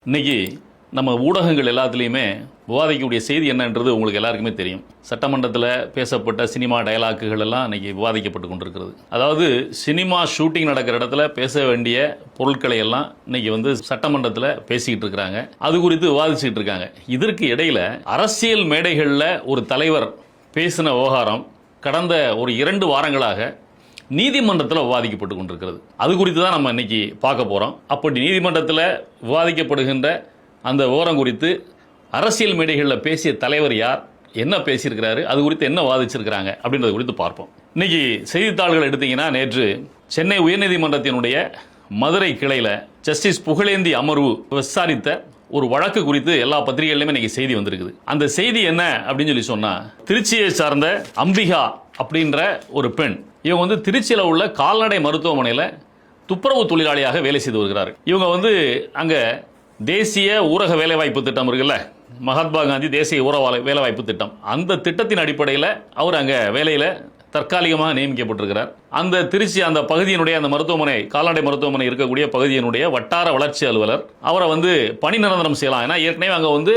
இன்னைக்கு நம்ம ஊடகங்கள் எல்லாத்துலேயுமே விவாதிக்கக்கூடிய செய்தி என்னன்றது உங்களுக்கு எல்லாருக்குமே தெரியும். சட்டமன்றத்தில் பேசப்பட்ட சினிமா டயலாக்குகள் எல்லாம் இன்னைக்கு விவாதிக்கப்பட்டு கொண்டிருக்கிறது. அதாவது சினிமா ஷூட்டிங் நடக்கிற இடத்துல பேச வேண்டிய பொருட்களை எல்லாம் இன்னைக்கு சட்டமன்றத்தில் பேசிக்கிட்டு இருக்கிறாங்க, அது குறித்து விவாதிச்சுட்டு இருக்காங்க. இதற்கு இடையில அரசியல் மேடைகளில் ஒரு தலைவர் பேசின விவகாரம் கடந்த ஒரு 2 வாரங்களாக நீதிமன்றத்தில் விவாதிக்கப்பட்டு கொண்டிருக்கிறது. அது குறித்து தான் நம்ம இன்னைக்கு பார்க்க போகிறோம். அப்படி நீதிமன்றத்தில் விவாதிக்கப்படுகின்ற அந்த விவரம் குறித்து அரசியல் மேடைகளில் பேசிய தலைவர் யார், என்ன பேசியிருக்கிறாரு, அது குறித்து என்ன விவாதிச்சிருக்கிறாங்க அப்படின்றது குறித்து பார்ப்போம். இன்னைக்கு செய்தித்தாள்கள் எடுத்தீங்கன்னா, நேற்று சென்னை உயர்நீதிமன்றத்தினுடைய மதுரை கிளையில் ஜஸ்டிஸ் புகழேந்தி அமர்வு விசாரித்த ஒரு வழக்கு குறித்து எல்லா பத்திரிகைகளிலுமே இன்னைக்கு செய்தி வந்திருக்குது. அந்த செய்தி என்ன அப்படின்னு சொல்லி சொன்னா, திருச்சியை சார்ந்த அம்பிகா அப்படின்ற ஒரு பெண், இவங்க திருச்சியில் உள்ள கால்நடை மருத்துவமனையில் துப்புரவு தொழிலாளியாக வேலை செய்து வருகிறார். இவங்க அங்கே தேசிய ஊரக வேலைவாய்ப்பு திட்டம் இருக்குல்ல, மகாத்மா காந்தி தேசிய ஊரக வேலைவாய்ப்பு திட்டம், அந்த திட்டத்தின் அடிப்படையில் அவர் அங்கே வேலையில் தற்காலிகமாக நியமிக்கப்பட்டிருக்கிறார். அந்த திருச்சி அந்த பகுதியினுடைய அந்த மருத்துவமனை, கால்நடை மருத்துவமனை இருக்கக்கூடிய பகுதியினுடைய வட்டார வளர்ச்சி அலுவலர் அவரை பணி நிரந்தரம் செய்யலாம். ஏன்னா ஏற்கனவே அங்கே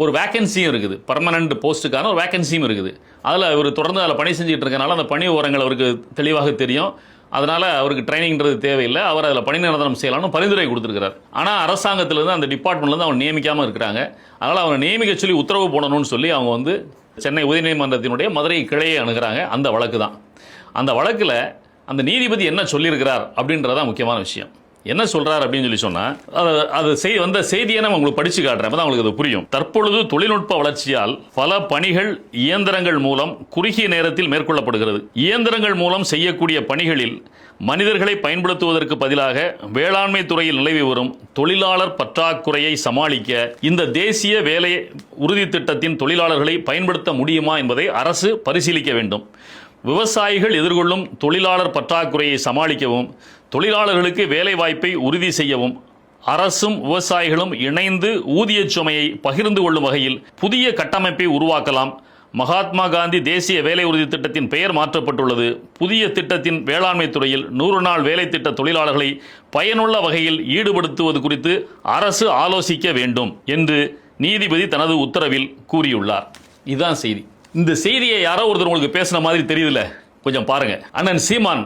ஒரு வேக்கன்சியும் இருக்குது, பர்மனன்ட் போஸ்ட்டுக்கான ஒரு வேக்கன்சியும் இருக்குது. அதில் அவர் தொடர்ந்து அதில் பணி செஞ்சுட்டு இருக்கனால அந்த பணி விவரங்கள் அவருக்கு தெளிவாக தெரியும். அதனால் அவருக்கு ட்ரைனிங்கிறது தேவையில்லை, அவர் அதில் பணி நிரந்தரம் செய்யலாம்னு பரிந்துரை கொடுத்துருக்கிறார். ஆனால் அரசாங்கத்திலேருந்து அந்த டிபார்ட்மெண்ட்லேருந்து அவங்க நியமிக்காமல் இருக்கிறாங்க. அதனால் அவரை நியமிக்க சொல்லி உத்தரவு போடணும்னு சொல்லி அவங்க சென்னை உயர்நீதிமன்றத்தினுடைய மதுரை கிளையை அணுகிறாங்க. அந்த வழக்கு தான். அந்த வழக்கில் அந்த நீதிபதி என்ன சொல்லியிருக்கிறார் அப்படின்றதான் முக்கியமான விஷயம். என்ன சொல்றார் அப்படின்னு சொல்லி சொன்னா, அது வந்த செய்தியை நம்ம உங்களுக்கு படிச்சு காட்டுறேன், அப்பதான் உங்களுக்கு அது புரியும். தற்பொழுது தொழில்நுட்ப வளர்ச்சியால் பல பணிகள் இயந்திரங்கள் மூலம் குறுகிய நேரத்தில் மேற்கொள்ளப்படுகிறது. இயந்திரங்கள் மூலம் செய்யக்கூடிய பணிகளில் மனிதர்களை பயன்படுத்துவதற்கு பதிலாக வேளாண்மை துறையில் நிலவி வரும் தொழிலாளர் பற்றாக்குறையை சமாளிக்க இந்த தேசிய வேலை உறுதி திட்டத்தின் தொழிலாளர்களை பயன்படுத்த முடியுமா என்பதை அரசு பரிசீலிக்க வேண்டும். விவசாயிகள் எதிர்கொள்ளும் தொழிலாளர் பற்றாக்குறையை சமாளிக்கவும் தொழிலாளர்களுக்கு வேலை வாய்ப்பை உறுதி செய்யவும் அரசும் விவசாயிகளும் இணைந்து ஊதிய சுமையை பகிர்ந்து கொள்ளும் வகையில் புதிய கட்டமைப்பை உருவாக்கலாம். மகாத்மா காந்தி தேசிய வேலை உறுதி திட்டத்தின் பெயர் மாற்றப்பட்டுள்ளது. புதிய திட்டத்தின் வேளாண்மை துறையில் 100 நாள் வேலை திட்ட தொழிலாளர்களை பயனுள்ள வகையில் ஈடுபடுத்துவது குறித்து அரசு ஆலோசிக்க வேண்டும் என்று நீதிபதி தனது உத்தரவில் கூறியுள்ளார். இதுதான் செய்தி. இந்த செய்தியை யாரோ ஒருத்தர் உங்களுக்கு பேசின மாதிரி தெரியுதுல்ல, கொஞ்சம் பாருங்க. அண்ணன் சீமான்,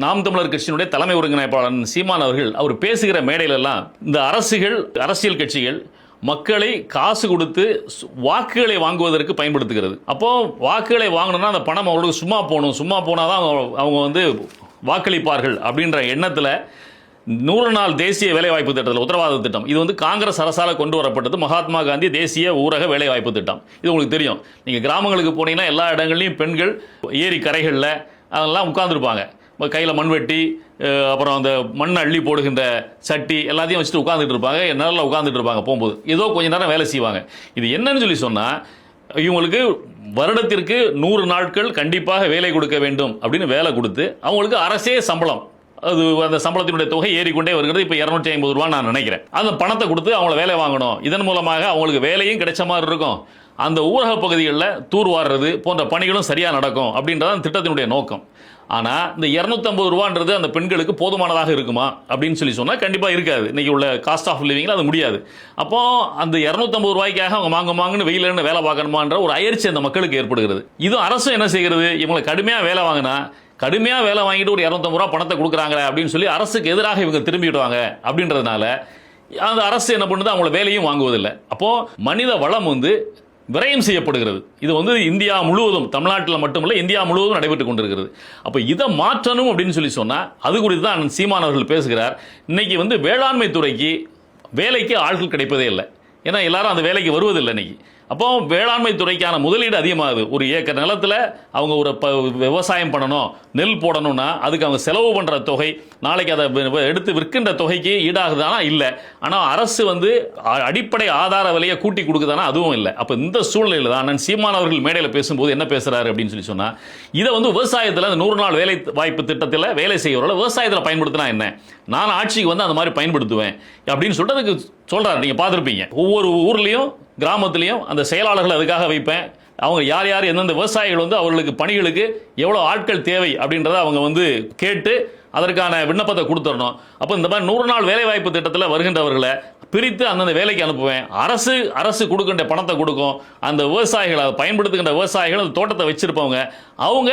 நாம் தமிழர் கட்சியினுடைய தலைமை ஒருங்கிணைப்பாளர் சீமான் அவர்கள், அவர் பேசுகிற மேடையிலெல்லாம் இந்த அரசியல் கட்சிகள் மக்களை காசு கொடுத்து வாக்குகளை வாங்குவதற்கு பயன்படுத்துகிறது. அப்போ வாக்குகளை வாங்கணும்னா அந்த பணம் அவங்களுக்கு சும்மா போகணும், சும்மா போனாதான் அவங்க வாக்களிப்பார்கள் அப்படின்ற எண்ணத்தில் 100 நாள் தேசிய வேலைவாய்ப்பு திட்டத்தில் உத்தரவாத திட்டம், இது காங்கிரஸ் அரசால் கொண்டு வரப்பட்டது. மகாத்மா காந்தி தேசிய ஊரக வேலைவாய்ப்பு திட்டம், இது உங்களுக்கு தெரியும். நீங்கள் கிராமங்களுக்கு போனீங்கன்னா எல்லா இடங்கள்லையும் பெண்கள் ஏரி கரைகளில் அதெல்லாம் உட்கார்ந்துருப்பாங்க. கையில் மண்வெட்டி, அப்புறம் அந்த மண் அள்ளி போடுகின்ற சட்டி எல்லாத்தையும் வச்சுட்டு உட்காந்துட்டு இருப்பாங்க, நிழலில் உட்காந்துட்டு இருப்பாங்க. போகும்போது ஏதோ கொஞ்ச நேரம் வேலை செய்வாங்க. இது என்னன்னு சொல்லி சொன்னால், இவங்களுக்கு வருடத்திற்கு 100 நாட்கள் கண்டிப்பாக வேலை கொடுக்க வேண்டும் அப்படின்னு வேலை கொடுத்து அவங்களுக்கு அரசே சம்பளம், அது அந்த சம்பளத்தினுடைய தொகை ஏறிக்கொண்டே வருகிறது. இப்போ 250 ரூபா நான் நினைக்கிறேன். அந்த பணத்தை கொடுத்து அவங்கள வேலை வாங்கணும். இதன் மூலமாக அவங்களுக்கு வேலையும் கிடைச்ச மாதிரி இருக்கும், அந்த ஊரக பகுதிகளில் தூர்வாடுறது போன்ற பணிகளும் சரியாக நடக்கும் அப்படின்றதான் திட்டத்தினுடைய நோக்கம். ஆனால் இந்த 250 ரூபான்றது அந்த பெண்களுக்கு போதுமானதாக இருக்குமா அப்படின்னு சொல்லி சொன்னால் கண்டிப்பாக இருக்காது. இன்றைக்கி உள்ள காஸ்ட் ஆஃப் லிவிங்கில் அது முடியாது. அப்போ அந்த 250 ரூபாய்க்காக அவங்க மாங்கன்னு வெயிலிருந்து வேலை பார்க்கணுமான்ற ஒரு அயற்சி அந்த மக்களுக்கு ஏற்படுகிறது. இது அரசும் என்ன செய்கிறது, இவங்களை கடுமையாக வேலை வாங்கினா, கடுமையாக வேலை வாங்கிட்டு ஒரு 250 ரூபா பணத்தை கொடுக்குறாங்க அப்படின்னு சொல்லி அரசுக்கு எதிராக இவங்க திரும்பிடுவாங்க. அப்படின்றதுனால அந்த அரசு என்ன பண்ணுது, அவங்கள வேலையும் வாங்குவதில்லை. அப்போது மனித வளம் விரயம் செய்யப்படுகிறது. இது இந்தியா முழுவதும், தமிழ்நாட்டில் மட்டுமல்ல இந்தியா முழுவதும் நடைபெற்றுக் கொண்டிருக்கிறது. அப்போ இதை மாற்றணும் அப்படின்னு சொல்லி சொன்னால் அது குறித்து தான் சீமான் அவர்கள் பேசுகிறார். இன்னைக்கு வேளாண்மை துறைக்கு வேலைக்கு ஆட்கள் கிடைப்பதே இல்லை. ஏன்னா எல்லாரும் அந்த வேலைக்கு வருவதில்லை இன்னைக்கு. அப்போ வேளாண்மை துறைக்கான முதலீடு அதிகமாகுது. ஒரு ஏக்கர் நிலத்தில் அவங்க ஒரு விவசாயம் பண்ணணும், நெல் போடணும்னா அதுக்கு அவங்க செலவு பண்ணுற தொகை, நாளைக்கு அதை எடுத்து விற்கின்ற தொகைக்கு ஈடாகுதானா இல்லை. ஆனால் அரசு அடிப்படை ஆதார விலையை கூட்டி கொடுக்குதானா, அதுவும் இல்லை. அப்போ இந்த சூழ்நிலையில் தான் அண்ணன் சீமான் அவர்கள் மேடையில் பேசும்போது என்ன பேசுகிறாரு அப்படின்னு சொல்லி சொன்னால், இதை விவசாயத்தில் அந்த 100 நாள் வேலை வாய்ப்பு திட்டத்தில் வேலை செய்கிறவர்கள் விவசாயத்தில் பயன்படுத்தினா என்ன, நான் ஆட்சிக்கு அந்த மாதிரி பயன்படுத்துவேன் அப்படின்னு சொல்றதுக்கு சொல்றாரு. நீங்க பார்த்துருப்பீங்க, ஒவ்வொரு ஊர்லேயும் கிராமத்திலையும் அந்த செயலாளர்கள் அதுக்காக வைப்பேன், அவங்க யார் யார் எந்தெந்த விவசாயிகள் அவர்களுக்கு பணிகளுக்கு எவ்வளோ ஆட்கள் தேவை அப்படின்றத அவங்க கேட்டு அதற்கான விண்ணப்பத்தை கொடுத்துடணும். அப்போ இந்த மாதிரி 100 நாள் வேலைவாய்ப்பு திட்டத்தில் வருகின்றவர்களை பிரித்து அந்தந்த வேலைக்கு அனுப்புவேன். அரசு கொடுக்கின்ற பணத்தை கொடுக்கும். அந்த விவசாயிகள், அதை பயன்படுத்துகின்ற விவசாயிகள், அந்த தோட்டத்தை வச்சிருப்பவங்க, அவங்க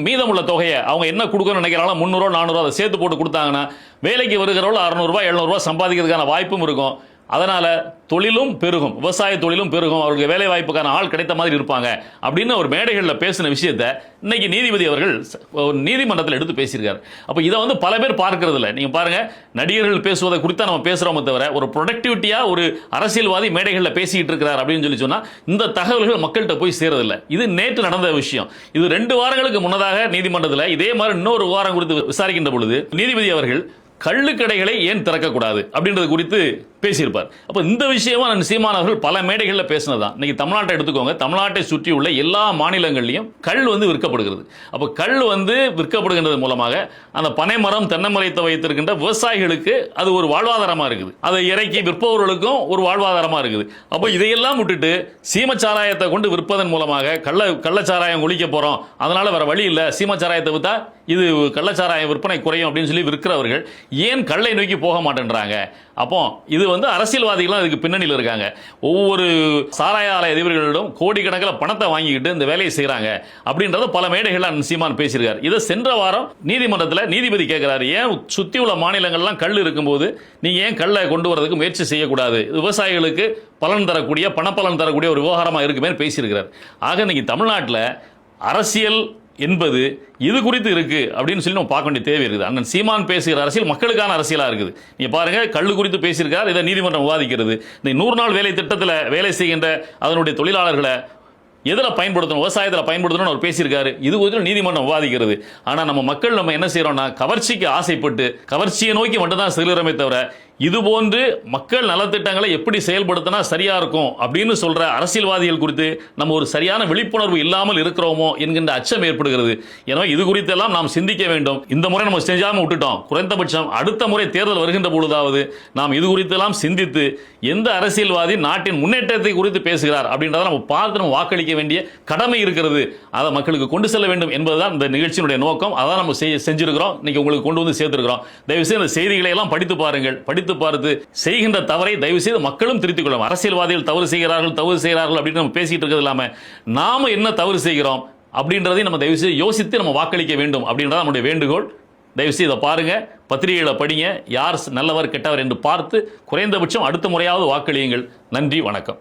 மீதமுள்ள தொகையை அவங்க என்ன கொடுக்கணும்னு நினைக்கிறாங்களோ 300 400 அதை சேர்த்து போட்டு கொடுத்தாங்கன்னா வேலைக்கு வருகிறவர்கள் 600 700 சம்பாதிக்கிறதுக்கான வாய்ப்பும் இருக்கும். அதனால தொழிலும் பெருகும், விவசாய தொழிலும் பெருகும், அவருக்கு வேலை வாய்ப்புக்கான ஆள் கிடைத்த மாதிரி இருப்பாங்க அப்படின்னு ஒரு மேடைகளில் பேசின விஷயத்தை இன்னைக்கு நீதிபதி அவர்கள் நீதிமன்றத்தில் எடுத்து பேசியிருக்காரு. அப்போ இதை வந்து பல பேர் பார்க்கறது இல்லை. நீங்க பாருங்க, நடிகர்கள் பேசுவதை குறித்தா நம்ம பேசுறோமே தவிர ஒரு ப்ரொடக்டிவிட்டியா ஒரு அரசியல்வாதி மேடைகளில் பேசிக்கிட்டு இருக்கிறார் அப்படின்னு சொன்னா இந்த தகவல்கள் மக்கள்கிட்ட போய் சேரதில்லை. இது நேற்று நடந்த விஷயம். இது 2 வாரங்களுக்கு முன்னதாக நீதிமன்றத்தில் இதே மாதிரி இன்னொரு வாரம் குறித்து விசாரிக்கின்ற பொழுது நீதிபதி அவர்கள் கள்ளுக்கடைகளை ஏன் திறக்கக்கூடாது அப்படின்றது குறித்து பேசியிருப்பார். அப்போ இந்த விஷயமா சீமான் அவர்கள் பல மேடைகளில் பேசினதான். இன்னைக்கு தமிழ்நாட்டை எடுத்துக்கோங்க, தமிழ்நாட்டை சுற்றி உள்ள எல்லா மாநிலங்கள்லையும் கல் வந்து விற்கப்படுகிறது. அப்போ கல் வந்து விற்கப்படுகின்றது மூலமாக அந்த பனைமரம் தென்னை மரத்தை வைத்திருக்கின்ற விவசாயிகளுக்கு அது ஒரு வாழ்வாதாரமா இருக்குது, அதை இறக்கி விற்பவர்களுக்கும் ஒரு வாழ்வாதாரமா இருக்குது. அப்போ இதையெல்லாம் விட்டுட்டு சீமச்சாராயத்தை கொண்டு விற்பதன் மூலமாக கள்ளச்சாராயம் ஒழிக்க போறோம், அதனால வேற வழி இல்லை, சீமச்சாராயத்தை வித்தா இது கள்ளச்சாராயம் விற்பனை குறையும் அப்படின்னு சொல்லி விற்கிறவர்கள் ஏன் கல்லை நோக்கி போக மாட்டேன்றாங்க? அப்போ இது வந்து அரசியல்வாதிகள் இதுக்கு பின்னணியில் இருக்காங்க. ஒவ்வொரு சாராய ஆலை அதிபர்களிடம் கோடிக்கணக்கில் பணத்தை வாங்கிக்கிட்டு இந்த வேலையை செய்யறாங்க அப்படின்றத பல மேடைகள் சீமான் பேசியிருக்காரு. இதை சென்ற வாரம் நீதிமன்றத்தில் நீதிபதி கேட்கிறாரு, ஏன் சுத்தி உள்ள மாநிலங்கள்லாம் கல் இருக்கும்போது நீங்க ஏன் கல்லை கொண்டு வரதுக்கு முயற்சி செய்யக்கூடாது, விவசாயிகளுக்கு பலன் தரக்கூடிய பணப்பலன் தரக்கூடிய ஒரு விவகாரமா இருக்குமே பேசியிருக்கிறார். ஆக இன்னைக்கு தமிழ்நாட்டில் அரசியல் என்பது இது குறித்து இருக்கு அப்படின்னு சொல்லி நம்ம பார்க்க வேண்டிய தேவை இருக்குது. அண்ணன் சீமான் பேசுகிற அரசியல் மக்களுக்கான அரசியலா இருக்குது. நீங்க பாருங்க, கள்ளு குறித்து பேசியிருக்கார், இதை நீதிமன்றம் விவாதிக்கிறது. இந்த 100 நாள் வேலை திட்டத்தில் வேலை செய்கின்ற அதனுடைய தொழிலாளர்களை எதில் பயன்படுத்தணும், விவசாயத்தில் பயன்படுத்தணும்னு அவர் பேசியிருக்காரு. இது குறித்து நீதிமன்றம் விவாதிக்கிறது. ஆனால் நம்ம மக்கள் நம்ம என்ன செய்யறோம்னா கவர்ச்சிக்கு ஆசைப்பட்டு கவர்ச்சியை நோக்கி மட்டும்தான் செல்கிறோமே தவிர இது போன்று மக்கள் நலத்திட்டங்களை எப்படி செயல்படுத்தினா சரியா இருக்கும் அப்படின்னு சொல்ற அரசியல்வாதிகள் குறித்து நம்ம ஒரு சரியான விழிப்புணர்வு இல்லாமல் இருக்கிறோமோ என்கின்ற அச்சம் ஏற்படுகிறது. எனவே இது குறித்தெல்லாம் நாம் சிந்திக்க வேண்டும். இந்த முறை நம்ம செஞ்சாம விட்டுட்டோம், குறைந்தபட்சம் அடுத்த முறை தேர்தல் வருகின்ற பொழுதாவது நாம் இது குறித்தெல்லாம் சிந்தித்து எந்த அரசியல்வாதி நாட்டின் முன்னேற்றத்தை குறித்து பேசுகிறார் அப்படின்றத நம்ம பார்த்து நம்ம வாக்களிக்க வேண்டிய கடமை இருக்கிறது. அதை மக்களுக்கு கொண்டு செல்ல வேண்டும் என்பதுதான் இந்த நிகழ்ச்சியினுடைய நோக்கம். அதான் நம்ம செஞ்சிருக்கிறோம், இன்னைக்கு உங்களுக்கு கொண்டு வந்து சேர்த்திருக்கிறோம். தயவுசெய்து இந்த செய்திகளை எல்லாம் படித்து பாருங்கள். படித்து பார்த்து செய்கின்ற தவறை தயவு செய்து மக்களும் திருத்திக் கொள்ளும். அரசியல்வாதிகள் தவறு செய்கிறார்கள் அப்படின்னு நம்ம பேசிட்டு இருக்கிறது இல்லாம நாம என்ன தவறு செய்கிறோம் அப்படின்றதை நம்ம தயவு செய்து யோசித்து நம்ம வாக்களிக்க வேண்டும் அப்படின்றத நம்முடைய வேண்டுகோள். தயவு செய்து இதை பாருங்க, பத்திரிகைகளை படிங்க, யார் நல்லவர் கெட்டவர் என்று பார்த்து குறைந்தபட்சம் அடுத்த முறையாவது வாக்களியுங்கள். நன்றி, வணக்கம்.